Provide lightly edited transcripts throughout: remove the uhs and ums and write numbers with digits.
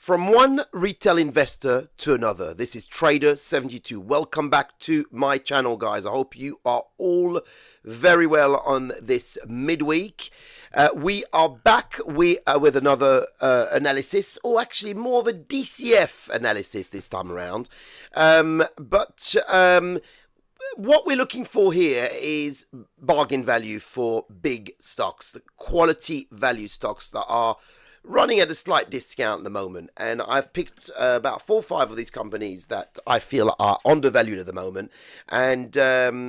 From one retail investor to another, this is Trader72. Welcome back to my channel, guys. I hope you are all very well on this midweek. We are back with another analysis, or actually more of a DCF analysis this time around. What we're looking for here is bargain value for big stocks, the quality value stocks that are running at a slight discount at the moment, and I've picked about 4 or 5 of these companies that I feel are undervalued at the moment, and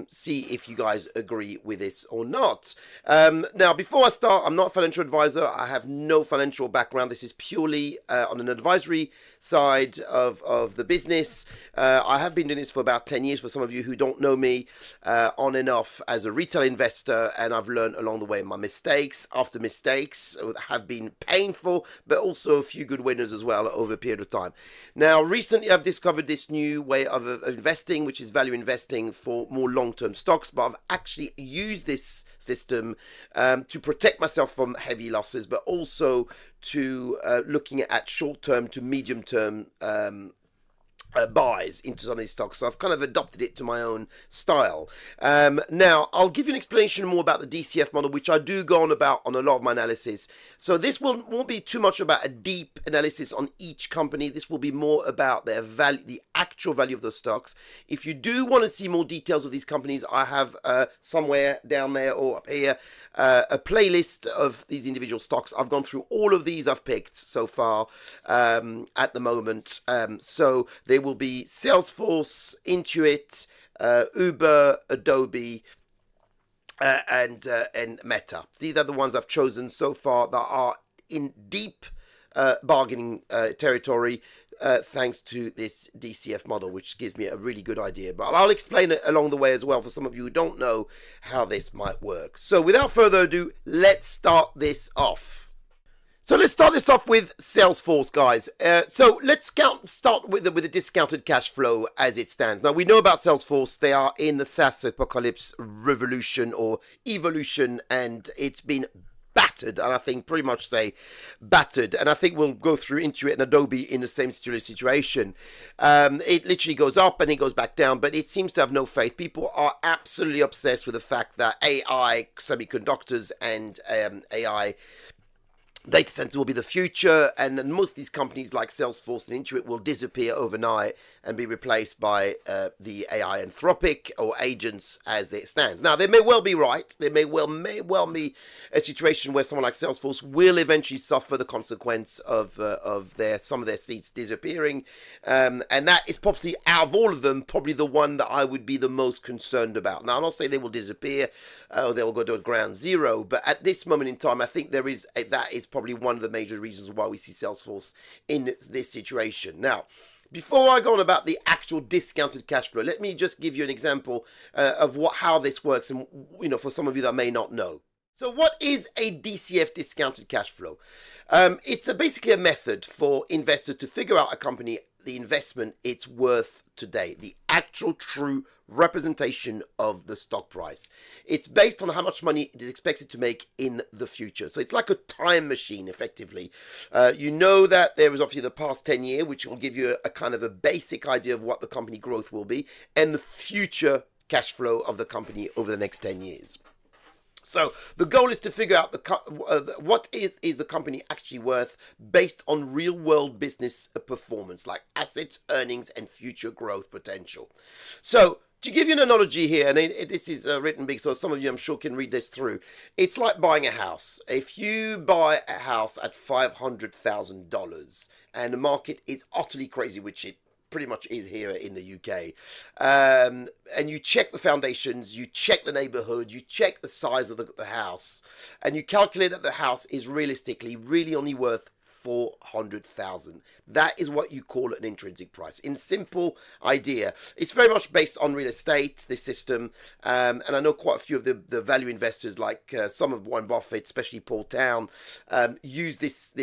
see if you guys agree with this or not. Now, before I start, I'm not a financial advisor. I have no financial background. This is purely on an advisory side of the business. I have been doing this for about 10 years, for some of you who don't know me, on and off as a retail investor, and I've learned along the way. My mistakes after mistakes have been painful, but also a few good winners as well over a period of time. Now, recently I've discovered this new way of investing, which is value investing for more long-term stocks, but I've actually used this system to protect myself from heavy losses, but also to looking at short-term to medium-term buys into some of these stocks. So I've kind of adopted it to my own style. Now, I'll give you an explanation more about the DCF model, which I do go on about on a lot of my analysis. So this won't be too much about a deep analysis on each company. This will be more about their value, the actual value of those stocks. If you do want to see more details of these companies, I have somewhere down there or up here a playlist of these individual stocks. I've gone through all of these I've picked so far at the moment. So they will be Salesforce, Intuit, Uber, Adobe, and Meta. These are the ones I've chosen so far that are in deep bargaining territory, thanks to this DCF model, which gives me a really good idea. But I'll explain it along the way as well for some of you who don't know how this might work. So without further ado, let's start this off. So let's start this off with Salesforce, guys. So let's start with the discounted cash flow as it stands. Now, we know about Salesforce. They are in the SaaS apocalypse revolution or evolution, and it's been battered, and I think pretty much say battered, and I think we'll go through Intuit and Adobe in the same situation. It literally goes up and it goes back down, but it seems to have no faith. People are absolutely obsessed with the fact that AI, semiconductors, and AI data centers will be the future, and most of these companies like Salesforce and Intuit will disappear overnight and be replaced by the AI Anthropic or agents as it stands. Now, they may well be right. There may well be a situation where someone like Salesforce will eventually suffer the consequence of some of their seats disappearing, and that is probably, out of all of them, probably the one that I would be the most concerned about. Now, I'm not saying they will disappear or they will go to ground zero, but at this moment in time, I think that is probably one of the major reasons why we see Salesforce in this situation. Now, before I go on about the actual discounted cash flow, let me just give you an example of how this works, and for some of you that may not know. So what is a DCF, discounted cash flow? It's basically a method for investors to figure out a company, the investment it's worth today, the actual true representation of the stock price. It's based on how much money it is expected to make in the future. So it's like a time machine, effectively. You know that there is obviously the past 10 year, which will give you a kind of a basic idea of what the company growth will be, and the future cash flow of the company over the next 10 years. So the goal is to figure out what is the company actually worth based on real world business performance, like assets, earnings, and future growth potential. So to give you an analogy here, and this is written big, so some of you I'm sure can read this through. It's like buying a house. If you buy a house at $500,000 and the market is utterly crazy, which it pretty much is here in the UK, and you check the foundations, you check the neighborhood, you check the size of the house, and you calculate that the house is realistically really only worth $400,000. That is what you call an intrinsic price. In simple idea, it's very much based on real estate, this system, and I know quite a few of the value investors, like some of Warren Buffett, especially Paul Town, use this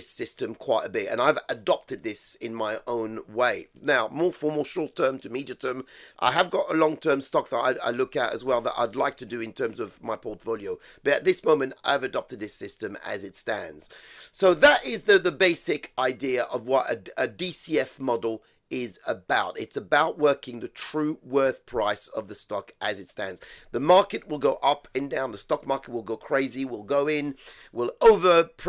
system quite a bit, and I've adopted this in my own way. Now, more short term to medium term, I have got a long term stock that I look at as well that I'd like to do in terms of my portfolio, but at this moment I've adopted this system as it stands. So that is the basic idea of what a DCF model is about. It's about working the true worth price of the stock as it stands. The market will go up and down. The stock market will go crazy, will go in, will overprice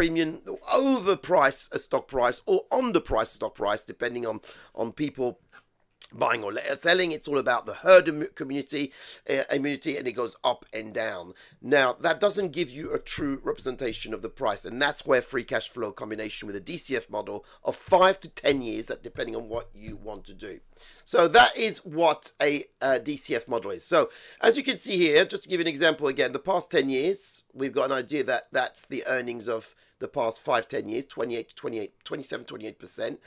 a stock price or underprice a stock price, depending on people buying or selling. It's all about the herd immunity, and it goes up and down. Now, that doesn't give you a true representation of the price, and that's where free cash flow combination with a DCF model of 5 to 10 years, that depending on what you want to do. So that is what a DCF model is. So as you can see here, just to give you an example again, the past 10 years, we've got an idea that that's the earnings of the past 5-10 years, 27-28%.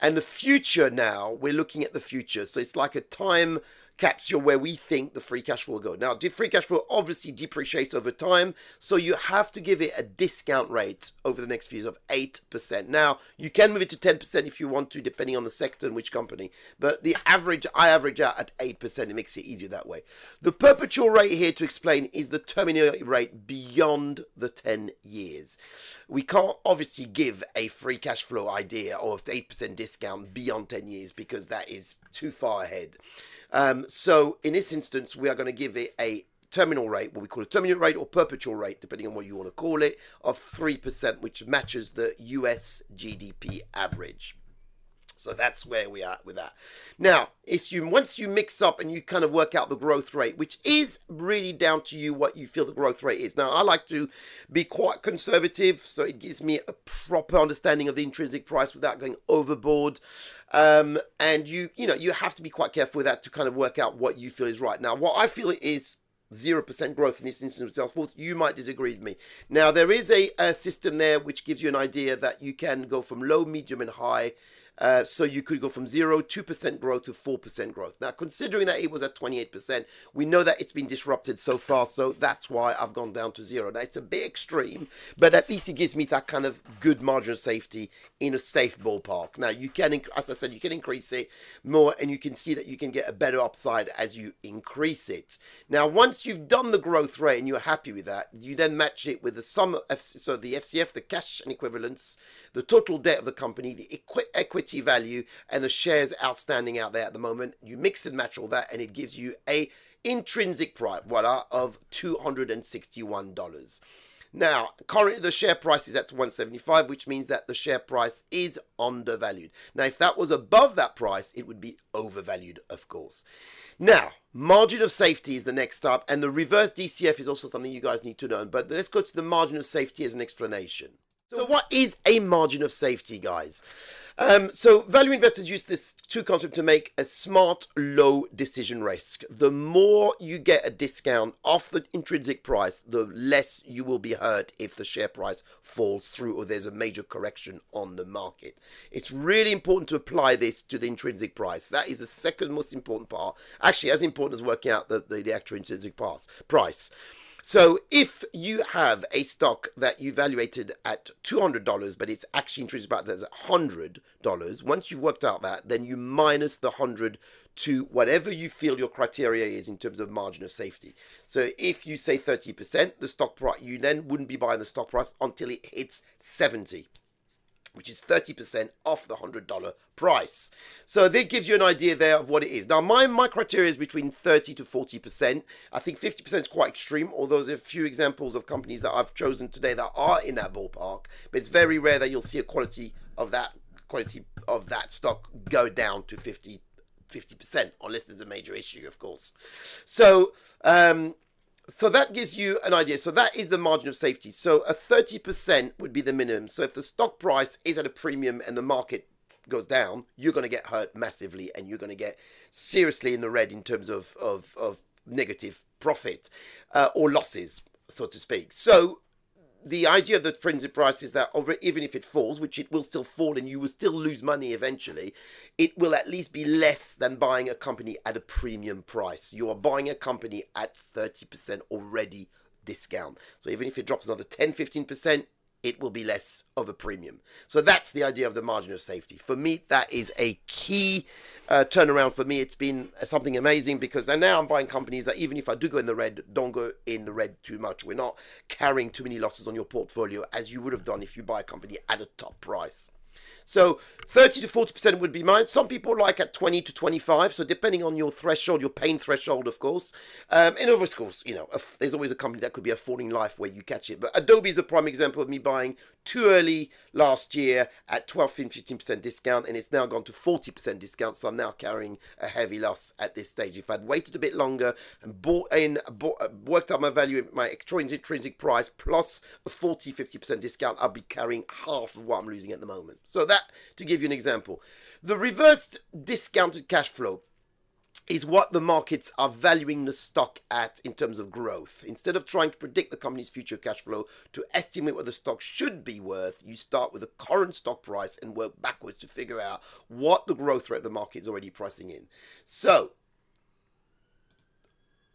And the future now, we're looking at the future. So it's like a time capsule where we think the free cash flow will go. Now, free cash flow obviously depreciates over time, so you have to give it a discount rate over the next few years of 8%. Now, you can move it to 10% if you want to, depending on the sector and which company, but the average, I average out at 8%. It makes it easier that way. The perpetual rate here, to explain, is the terminal rate beyond the 10 years. We can't obviously give a free cash flow idea or 8% discount beyond 10 years because that is too far ahead. So in this instance, we are going to give it a terminal rate, what we call a terminal rate or perpetual rate, depending on what you want to call it, of 3%, which matches the US GDP average. So that's where we are with that. Now, once you mix up and you kind of work out the growth rate, which is really down to you what you feel the growth rate is. Now, I like to be quite conservative, so it gives me a proper understanding of the intrinsic price without going overboard. And you have to be quite careful with that to kind of work out what you feel is right. Now, what I feel is 0% growth in this instance with Salesforce. You might disagree with me. Now, there is a system there which gives you an idea that you can go from low, medium, and high. So you could go from 2% growth to 4% growth. Now, considering that it was at 28%, we know that it's been disrupted so far, so that's why I've gone down to 0. Now, it's a bit extreme, but at least it gives me that kind of good margin of safety in a safe ballpark. Now, you can, as I said, you can increase it more, and you can see that you can get a better upside as you increase it. Now, once you've done the growth rate and you're happy with that, you then match it with the sum of, so the FCF, the cash and equivalents, the total debt of the company, the equity value, and the shares outstanding out there at the moment. You mix and match all that, and it gives you a intrinsic price, voila, of $261. Now, currently the share price is at 175, which means that the share price is undervalued. Now, if that was above that price, it would be overvalued, of course. Now, margin of safety is the next up, and the reverse DCF is also something you guys need to know. But let's go to the margin of safety as an explanation. So what is a margin of safety, guys? So value investors use this two concepts to make a smart, low decision risk. The more you get a discount off the intrinsic price, the less you will be hurt if the share price falls through or there's a major correction on the market. It's really important to apply this to the intrinsic price. That is the second most important part. Actually, as important as working out the actual intrinsic price. So if you have a stock that you valuated at $200, but it's actually intrinsic price as $100, once you've worked out that, then you minus the 100 to whatever you feel your criteria is in terms of margin of safety. So if you say 30%, the stock price, you then wouldn't be buying the stock price until it hits 70. Which is 30% off the $100 price. So that gives you an idea there of what it is. Now, my criteria is between 30 to 40%. I think 50% is quite extreme, although there's a few examples of companies that I've chosen today that are in that ballpark. But it's very rare that you'll see a quality of that stock go down to 50%, unless there's a major issue, of course. So, so that gives you an idea. So that is the margin of safety. So a 30% would be the minimum. So if the stock price is at a premium and the market goes down, you're going to get hurt massively, and you're going to get seriously in the red in terms of negative profit or losses, so to speak. So the idea of the intrinsic price is that even if it falls, which it will still fall and you will still lose money eventually, it will at least be less than buying a company at a premium price. You are buying a company at 30% already discount. So even if it drops another 10-15%, it will be less of a premium. So that's the idea of the margin of safety. For me, that is a key turnaround for me. It's been something amazing because now I'm buying companies that even if I do go in the red, don't go in the red too much. We're not carrying too many losses on your portfolio as you would have done if you buy a company at a top price. So 30 to 40% would be mine. Some people like at 20 to 25. So depending on your threshold, your pain threshold, of course. And of course, you know, there's always a company that could be a falling life where you catch it. But Adobe is a prime example of me buying too early last year at 12, 15% discount. And it's now gone to 40% discount. So I'm now carrying a heavy loss at this stage. If I'd waited a bit longer and worked out my value, my intrinsic price plus a 40, 50% discount, I'll be carrying half of what I'm losing at the moment. So that, to give you an example, the reversed discounted cash flow is what the markets are valuing the stock at in terms of growth. Instead of trying to predict the company's future cash flow to estimate what the stock should be worth, you start with the current stock price and work backwards to figure out what the growth rate of the market is already pricing in. So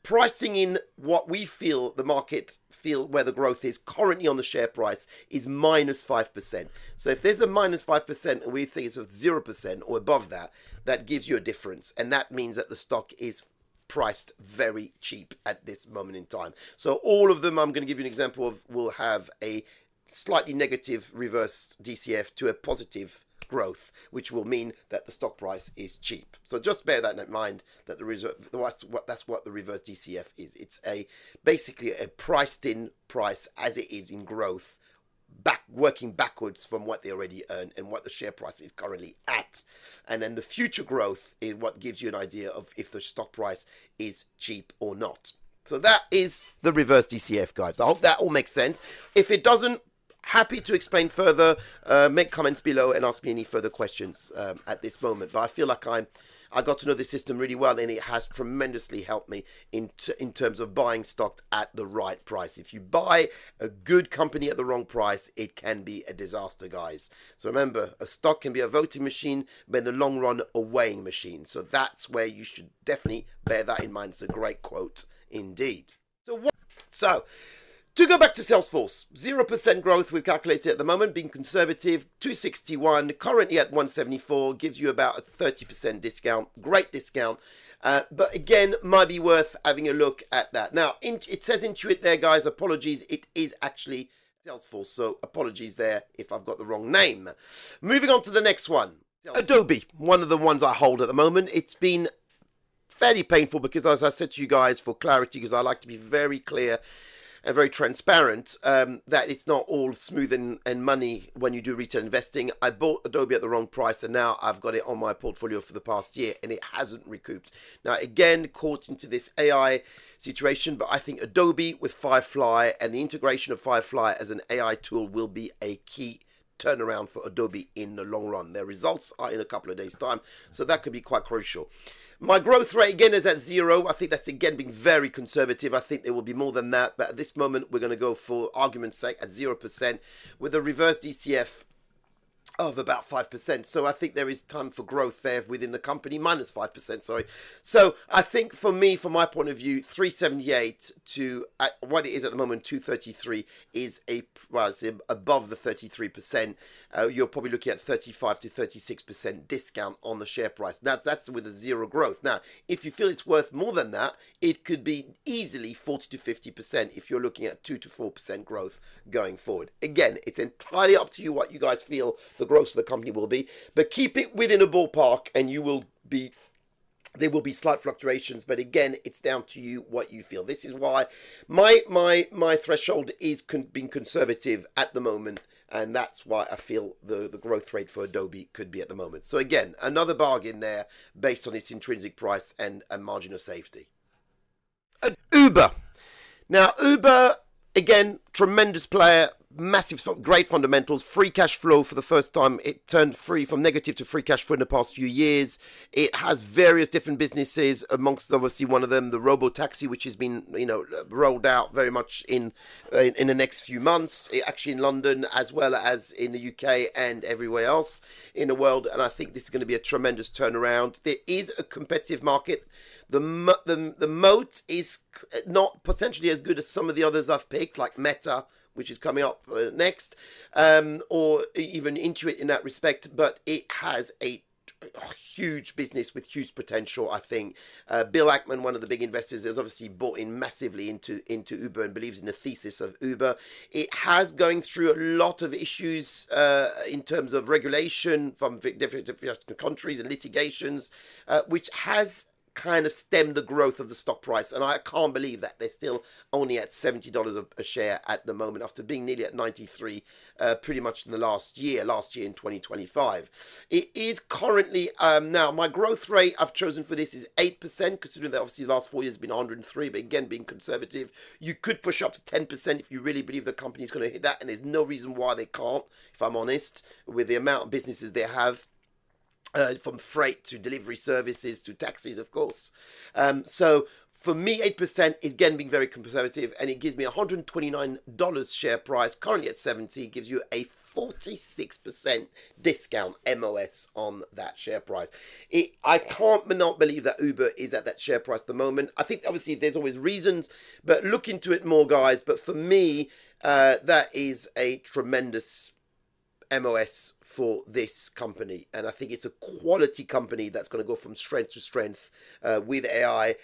pricing in what we feel the market feel where the growth is currently on the share price is minus 5%. So if there's a minus 5% and we think it's of 0% or above that, that gives you a difference. And that means that the stock is priced very cheap at this moment in time. So all of them, I'm going to give you an example of, will have a slightly negative reverse DCF to a positive growth, which will mean that the stock price is cheap. So just bear that in mind, that that's what the reverse DCF is. It's basically a priced in price as it is in growth, working backwards from what they already earn and what the share price is currently at. And then the future growth is what gives you an idea of if the stock price is cheap or not. So that is the reverse DCF, guys. I hope that all makes sense. If it doesn't, happy to explain further. Make comments below and ask me any further questions at this moment. But I feel like I got to know this system really well, and it has tremendously helped me in terms of buying stock at the right price. If you buy a good company at the wrong price, it can be a disaster, guys. So remember, a stock can be a voting machine, but in the long run, a weighing machine. So that's where you should definitely bear that in mind. It's a great quote indeed. So to go back to Salesforce, 0% growth we've calculated at the moment, being conservative, 261, currently at 174, gives you about a 30% discount, great discount. But again, might be worth having a look at that. Now, it says Intuit there, guys, apologies, it is actually Salesforce, so apologies there if I've got the wrong name. Moving on to the next one, Adobe, one of the ones I hold at the moment. It's been fairly painful because, as I said to you guys, for clarity, because I like to be very clear and very transparent, that it's not all smooth and money when you do retail investing. I bought Adobe at the wrong price, and now I've got it on my portfolio for the past year, and it hasn't recouped. Now, again, caught into this AI situation, but I think Adobe with Firefly and the integration of Firefly as an AI tool will be a key turnaround for Adobe in the long run. Their results are in a couple of days' time, so that could be quite crucial. My growth rate again is at 0. I think that's again being very conservative. I think there will be more than that, but at this moment we're going to go for argument's sake at 0% with a reverse DCF of about 5%. So I think there is time for growth there within the company, minus 5%, sorry. So I think for me, from my point of view, 378 to what it is at the moment, 233 is above the 33%. You're probably looking at 35 to 36% discount on the share price. That's with a 0 growth. Now, if you feel it's worth more than that, it could be easily 40 to 50% if you're looking at 2 to 4% growth going forward. Again, it's entirely up to you what you guys feel the growth of the company will be, but keep it within a ballpark and you will be, there will be slight fluctuations, but again, it's down to you what you feel. This is why my threshold is being conservative at the moment, and that's why I feel the growth rate for Adobe could be at the moment. So again, another bargain there based on its intrinsic price and a margin of safety. Uber. Now, Uber, again, tremendous player, massive, great fundamentals, free cash flow for the first time. It turned from negative to free cash flow in the past few years. It has various different businesses, amongst obviously one of them, the robo-taxi, which has been, rolled out very much in the next few months, actually in London, as well as in the UK and everywhere else in the world. And I think this is going to be a tremendous turnaround. There is a competitive market. The Moat is not potentially as good as some of the others I've picked, like Meta, which is coming up next, or even Intuit in that respect, but it has a huge business with huge potential. I think Bill Ackman, one of the big investors, has obviously bought in massively into Uber and believes in the thesis of Uber. It has going through a lot of issues in terms of regulation from different countries and litigations, which has kind of stemmed the growth of the stock price, and I can't believe that they're still only at $70 a share at the moment after being nearly at 93 pretty much in the last year in 2025. It is currently now my growth rate I've chosen for this is 8%, considering that obviously the last 4 years has been 103, but again, being conservative, you could push up to 10% if you really believe the company is going to hit that, and there's no reason why they can't, if I'm honest, with the amount of businesses they have. From freight to delivery services to taxis, of course. So for me, 8% is again being very conservative, and it gives me $129 share price, currently at 70, gives you a 46% discount MOS on that share price. I can't not believe that Uber is at that share price at the moment. I think obviously there's always reasons, but look into it more, guys. But for me, that is a tremendous MOS for this company, and I think it's a quality company that's going to go from strength to strength with AI.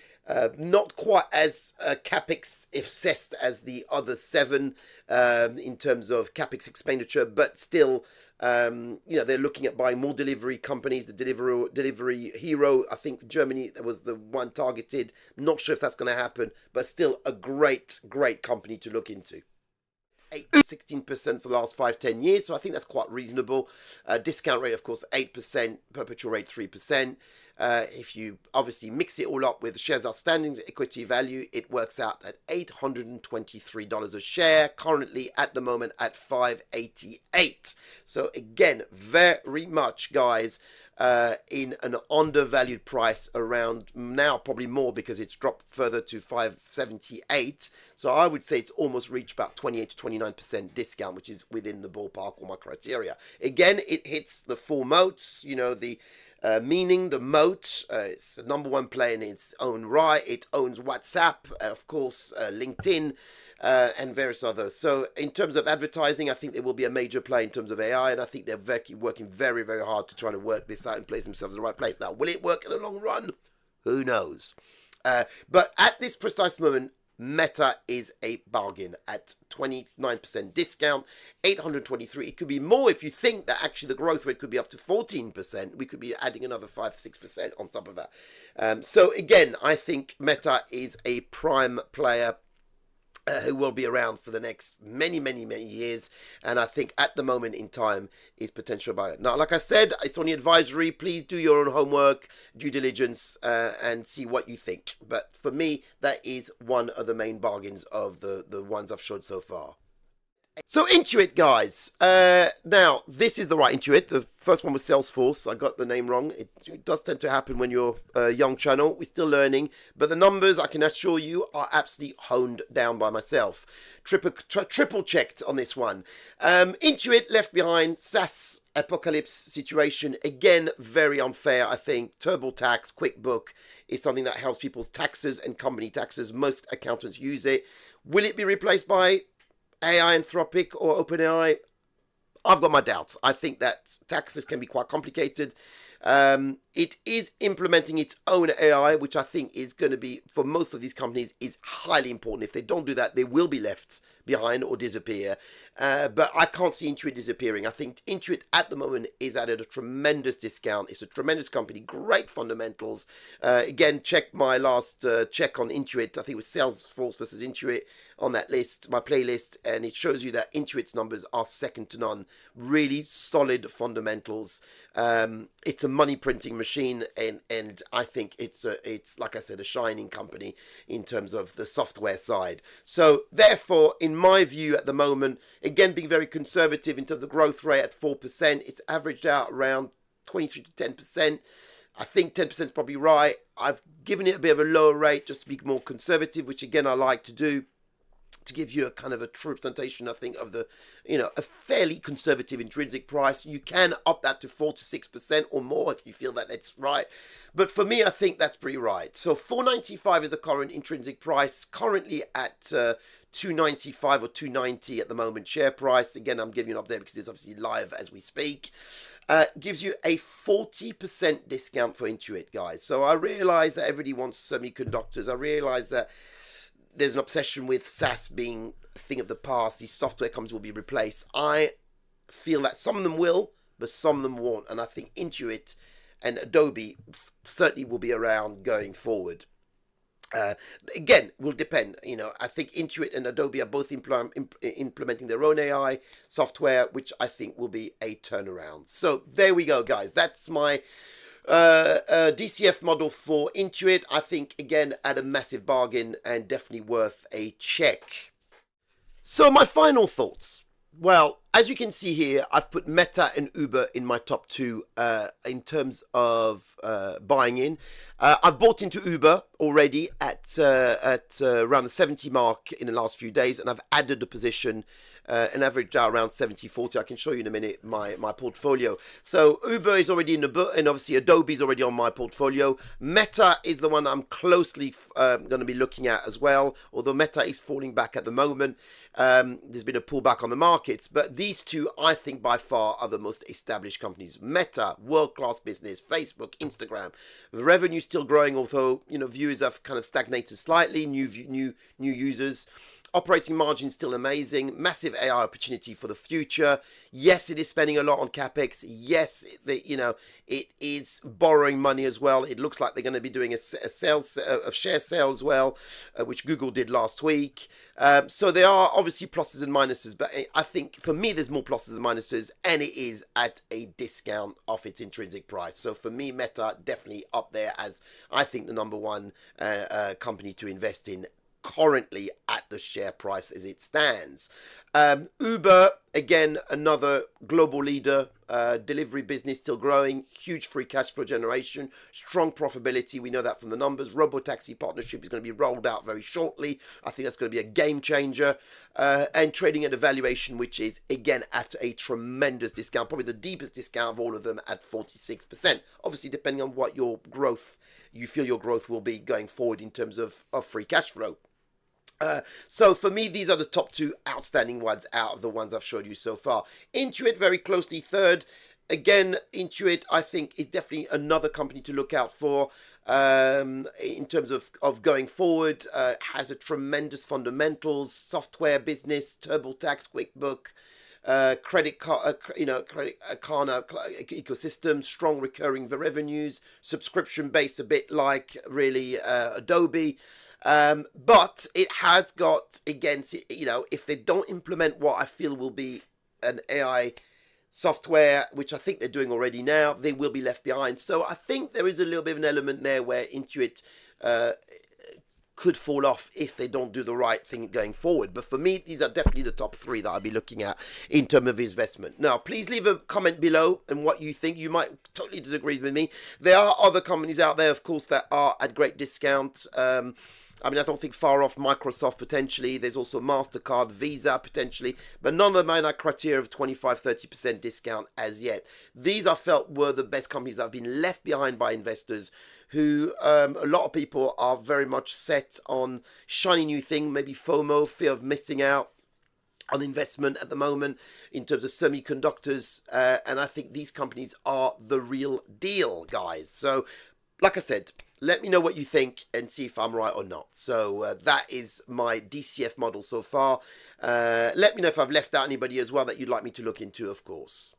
Not quite as capex obsessed as the other 7 in terms of capex expenditure, but still, they're looking at buying more delivery companies. The delivery hero, I think Germany was the one targeted. Not sure if that's going to happen, but still a great company to look into. 16% for the last 5-10 years, so I think that's quite reasonable. Discount rate, of course, 8%, perpetual rate 3%. If you obviously mix it all up with shares outstanding, equity value, it works out at $823 a share, currently at the moment at $588. So again, very much, guys, in an undervalued price, around now probably more because it's dropped further to 578. So I would say it's almost reached about 28 to 29% discount, which is within the ballpark or my criteria. Again, it hits the 4 moats, the meaning the Moat, it's the #1 player in its own right. It owns WhatsApp, of course, LinkedIn, and various others. So in terms of advertising, I think there will be a major play in terms of AI, and I think they're working very, very hard to try to work this out and place themselves in the right place. Now, will it work in the long run? Who knows? But at this precise moment, Meta is a bargain at 29% discount, 823. It could be more if you think that actually the growth rate could be up to 14%. We could be adding another 5-6% on top of that. So again, I think Meta is a prime player who will be around for the next many years, and I think at the moment in time is potential about it. Now, like I said, it's on the advisory. Please do your own homework, due diligence, and see what you think. But for me, that is one of the main bargains of the ones I've showed so far. So Intuit, guys. Now, this is the right Intuit. The first one was Salesforce. I got the name wrong. It does tend to happen when you're a young channel. We're still learning. But the numbers, I can assure you, are absolutely honed down by myself. Triple checked on this one. Intuit left behind, SaaS apocalypse situation. Again, very unfair, I think. TurboTax, QuickBook is something that helps people's taxes and company taxes. Most accountants use it. Will it be replaced by AI, Anthropic, or OpenAI? I've got my doubts. I think that taxes can be quite complicated. It is implementing its own AI, which I think is going to be, for most of these companies, is highly important. If they don't do that, they will be left behind or disappear. But I can't see Intuit disappearing. I think Intuit at the moment is at a tremendous discount. It's a tremendous company, great fundamentals. Again, check my last check on Intuit. I think it was Salesforce versus Intuit on that list, my playlist, and it shows you that Intuit's numbers are second to none. Really solid fundamentals. It's a money printing machine, and I think it's like I said, a shining company in terms of the software side. So therefore, in my view at the moment, again being very conservative in terms of the growth rate at 4%, it's averaged out around 23 to 10%. I think 10% is probably right. I've given it a bit of a lower rate just to be more conservative, which again I like to do, to give you a kind of a true representation, I think, of the, a fairly conservative intrinsic price. You can up that to 4 to 6% or more if you feel that that's right. But for me, I think that's pretty right. So $4.95 is the current intrinsic price, currently at 295 or 290 at the moment share price. Again, I'm giving you an update because it's obviously live as we speak. Gives you a 40% discount for Intuit, guys. So I realize that everybody wants semiconductors. I realize that there's an obsession with SaaS being a thing of the past. These software companies will be replaced. I feel that some of them will, but some of them won't. And I think Intuit and Adobe certainly will be around going forward. Again, will depend. I think Intuit and Adobe are both implementing their own AI software, which I think will be a turnaround. So there we go, guys. That's my DCF model for Intuit. I think, again, at a massive bargain and definitely worth a check. So my final thoughts. Well, as you can see here, I've put Meta and Uber in my top two in terms of buying in. I've bought into Uber already at around the 70 mark in the last few days, and I've added a position, an average around 70-40. I can show you in a minute my portfolio. So Uber is already in the book, and obviously Adobe is already on my portfolio. Meta is the one I'm closely going to be looking at as well, although Meta is falling back at the moment. There's been a pullback on the markets, but these two, I think, by far are the most established companies. Meta, world-class business. Facebook, Instagram, the revenue still growing, although viewers have kind of stagnated slightly. New users. Operating margin still amazing. Massive AI opportunity for the future. Yes, it is spending a lot on capex. Yes, it is borrowing money as well. It looks like they're going to be doing a share sale as well, which Google did last week. So there are obviously pluses and minuses, but I think for me there's more pluses than minuses, and it is at a discount off its intrinsic price. So for me, Meta definitely up there as I think the number one company to invest in currently at the share price as it stands. Uber, again, another global leader, delivery business still growing, huge free cash flow generation, strong profitability. We know that from the numbers. Robotaxi partnership is going to be rolled out very shortly. I think that's going to be a game changer. And trading at a valuation which is, again, at a tremendous discount, probably the deepest discount of all of them at 46%. Obviously, depending on what your growth, you feel your growth will be going forward in terms of free cash flow. So for me, these are the top two outstanding ones out of the ones I've showed you so far. Intuit very closely third. Again, Intuit, I think, is definitely another company to look out for in terms of going forward. Has a tremendous fundamentals, software business, TurboTax, QuickBook, credit card, credit Klarna ecosystem, strong recurring revenues, subscription based, a bit like really Adobe. But it has got, again, if they don't implement what I feel will be an AI software, which I think they're doing already now, they will be left behind. So I think there is a little bit of an element there where Intuit could fall off if they don't do the right thing going forward. But for me, these are definitely the top three that I'll be looking at in terms of investment. Now, please leave a comment below and what you think. You might totally disagree with me. There are other companies out there, of course, that are at great discount. I don't think far off Microsoft potentially. There's also MasterCard, Visa potentially, but none of them are in that criteria of 25-30% discount as yet. These I felt were the best companies that have been left behind by investors who, a lot of people are very much set on shiny new thing, maybe FOMO, fear of missing out on investment at the moment in terms of semiconductors. And I think these companies are the real deal, guys. So, like I said, let me know what you think and see if I'm right or not. So that is my DCF model so far. Let me know if I've left out anybody as well that you'd like me to look into, of course.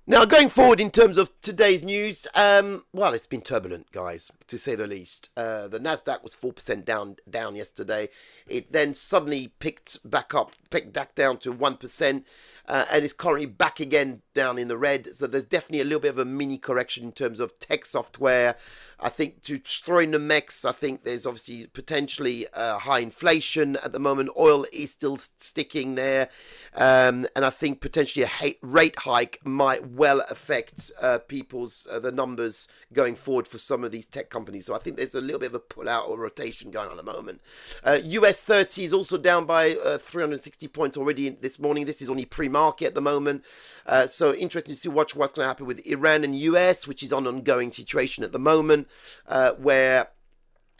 Now, going forward in terms of today's news, well, it's been turbulent, guys, to say the least. The Nasdaq was 4% down yesterday. It then suddenly picked back down to 1%, and is currently back again down in the red. So there's definitely a little bit of a mini correction in terms of tech software. I think to throw in the mix, I think there's obviously potentially high inflation at the moment. Oil is still sticking there. And I think potentially a rate hike might well affect the numbers going forward for some of these tech companies. So I think there's a little bit of a pull out or rotation going on at the moment. US 30 is also down by 360 points already this morning. This is only pre-market at the moment. So interesting to see watch what's going to happen with Iran and US, which is an ongoing situation at the moment, where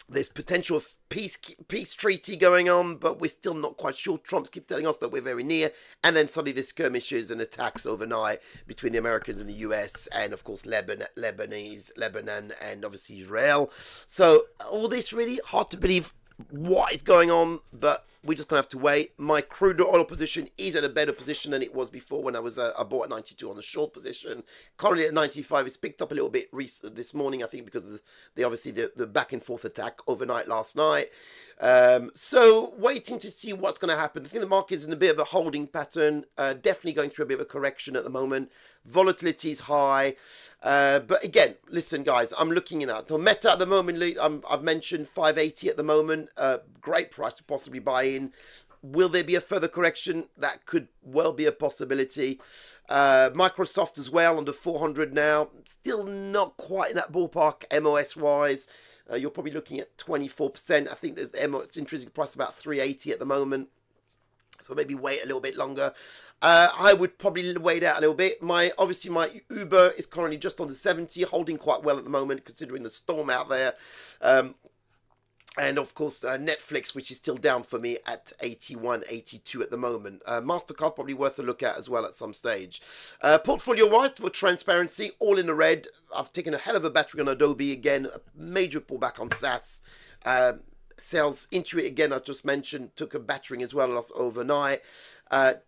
There's potential of peace treaty going on, but we're still not quite sure. Trump's keep telling us that we're very near, and then suddenly there's skirmishes and attacks overnight between the Americans and the US, and of course Lebanon, and obviously Israel. So all this really hard to believe what is going on, but we're just gonna have to wait. My crude oil position is at a better position than it was before when I bought at 92 on the short position. Currently at 95. It's picked up a little bit this morning, I think, because of the back and forth attack overnight last night. So waiting to see what's going to happen. I think the market is in a bit of a holding pattern, definitely going through a bit of a correction at the moment. Volatility is high. But again, listen, guys, I'm looking at that. Meta at the moment, I've mentioned 580 at the moment. Great price to possibly buy in. Will there be a further correction? That could well be a possibility. Microsoft as well, under 400 now. Still not quite in that ballpark, MOS-wise. You're probably looking at 24%. I think the intrinsic price is about 380 at the moment. So maybe wait a little bit longer. I would probably wait out a little bit. Obviously my Uber is currently just under 70, holding quite well at the moment, considering the storm out there. And of course, Netflix, which is still down for me at 81, 82 at the moment. MasterCard probably worth a look at as well at some stage. Portfolio-wise, for transparency, all in the red. I've taken a hell of a battery on Adobe again. A major pullback on SaaS. Sales Intuit, again, I just mentioned, took a battering as well overnight.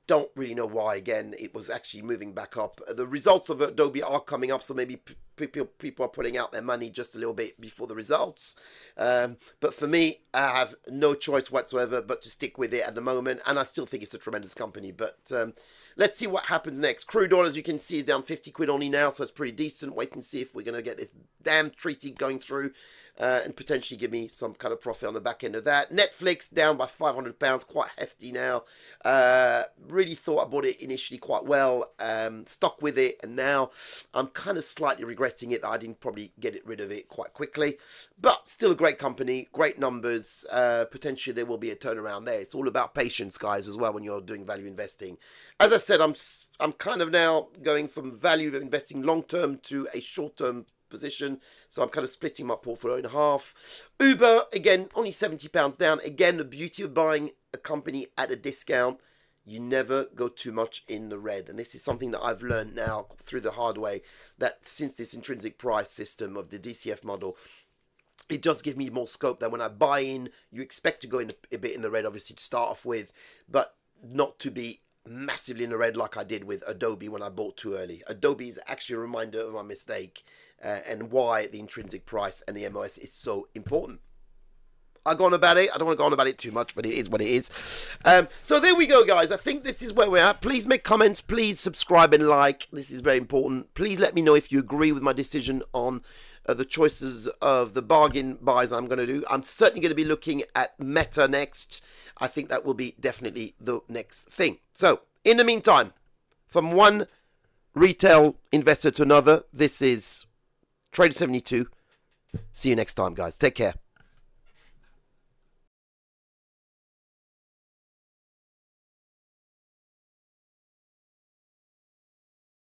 Don't really know why. Again, it was actually moving back up. The results of Adobe are coming up, so maybe people are putting out their money just a little bit before the results. But for me, I have no choice whatsoever but to stick with it at the moment, and I still think it's a tremendous company. But let's see what happens next. Crude oil, as you can see, is down 50 quid only now, so it's pretty decent. Wait and see if we're going to get this damn treaty going through and potentially give me some kind of profit on the back end of that. Netflix down by £500, quite hefty now. Really thought I bought it initially quite well, stuck with it, and now I'm kind of slightly regretting it that I didn't probably get rid of it quite quickly. But still a great company, great numbers. Potentially there will be a turnaround there. It's all about patience, guys, as well when you're doing value investing. As I said, I'm kind of now going from value investing long term to a short term position, so I'm kind of splitting my portfolio in half. Uber, again, only £70 down. Again, the beauty of buying a company at a discount, you never go too much in the red. And this is something that I've learned now through the hard way, that since this intrinsic price system of the DCF model, it does give me more scope that when I buy in, you expect to go in a bit in the red, obviously, to start off with, but not to be massively in the red like I did with Adobe when I bought too early. Adobe is actually a reminder of my mistake and why the intrinsic price and the MOS is so important. I go on about it. I don't want to go on about it too much, but it is what it is. So there we go, guys. I think this is where we're at. Please make comments. Please subscribe and like. This is very important. Please let me know if you agree with my decision on the choices of the bargain buys I'm going to do. I'm certainly going to be looking at Meta next. I think that will be definitely the next thing. So in the meantime, from one retail investor to another, this is Trader 72. See you next time, guys. Take care.